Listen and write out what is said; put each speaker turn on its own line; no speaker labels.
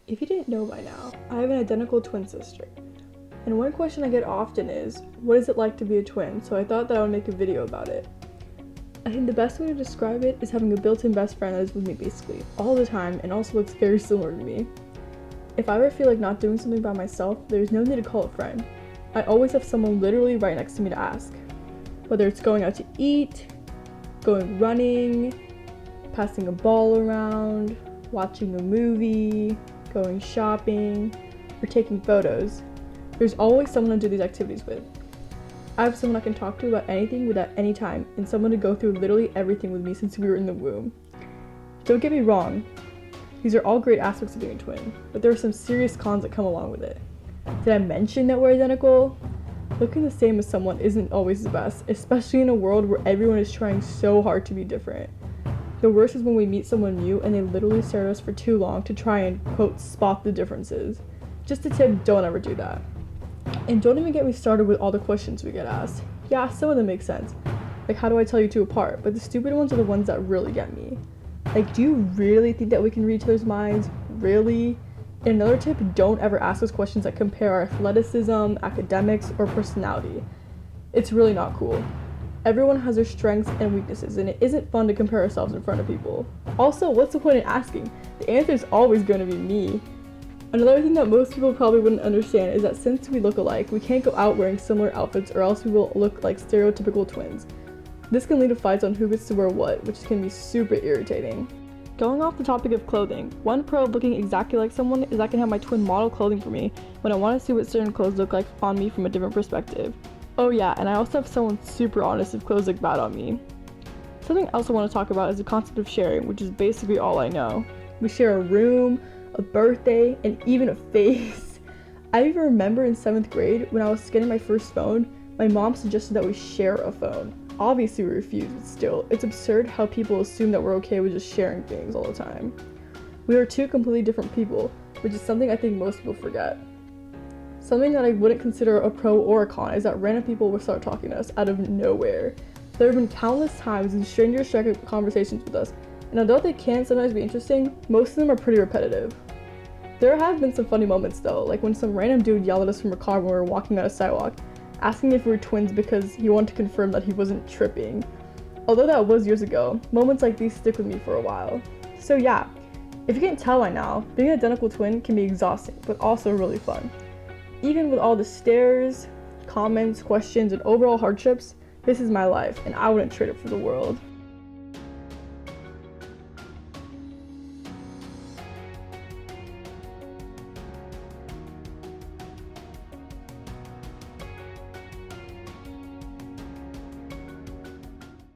If you didn't know by now, I have an identical twin sister. And one question I get often is, what is it like to be a twin? So I thought that I would make a video about it. I think the best way to describe it is having a built-in best friend that is with me basically all the time and also looks very similar to me. If I ever feel like not doing something by myself, there's no need to call a friend. I always have someone literally right next to me to ask. Whether it's going out to eat, going running, passing a ball around, watching a movie, going shopping, or taking photos. There's always someone to do these activities with. I have someone I can talk to about anything without any time, and someone to go through literally everything with me since we were in the womb. Don't get me wrong, these are all great aspects of being a twin, but there are some serious cons that come along with it. Did I mention that we're identical? Looking the same as someone isn't always the best, especially in a world where everyone is trying so hard to be different. The worst is when we meet someone new and they literally stare at us for too long to try and, quote, spot the differences. Just a tip, don't ever do that. And don't even get me started with all the questions we get asked. Yeah, some of them make sense. Like, how do I tell you two apart? But the stupid ones are the ones that really get me. Like, do you really think that we can read each other's minds? Really? And another tip, don't ever ask us questions that compare our athleticism, academics, or personality. It's really not cool. Everyone has their strengths and weaknesses, and it isn't fun to compare ourselves in front of people. Also, what's the point in asking? The answer is always going to be me. Another thing that most people probably wouldn't understand is that since we look alike, we can't go out wearing similar outfits or else we will look like stereotypical twins. This can lead to fights on who gets to wear what, which can be super irritating. Going off the topic of clothing, one pro of looking exactly like someone is I can have my twin model clothing for me when I want to see what certain clothes look like on me from a different perspective. Oh yeah, and I also have someone super honest if clothes look bad on me. Something else I want to talk about is the concept of sharing, which is basically all I know. We share a room, a birthday, and even a face. I even remember in 7th grade when I was getting my first phone, my mom suggested that we share a phone. Obviously we refused, but still, it's absurd how people assume that we're okay with just sharing things all the time. We are two completely different people, which is something I think most people forget. Something that I wouldn't consider a pro or a con is that random people will start talking to us out of nowhere. There have been countless times when strangers strike up conversations with us, and although they can sometimes be interesting, most of them are pretty repetitive. There have been some funny moments though, like when some random dude yelled at us from a car when we were walking on a sidewalk, asking if we were twins because he wanted to confirm that he wasn't tripping. Although that was years ago, moments like these stick with me for a while. So yeah, if you can't tell by now, being an identical twin can be exhausting, but also really fun. Even with all the stares, comments, questions, and overall hardships, this is my life, and I wouldn't trade it for the world.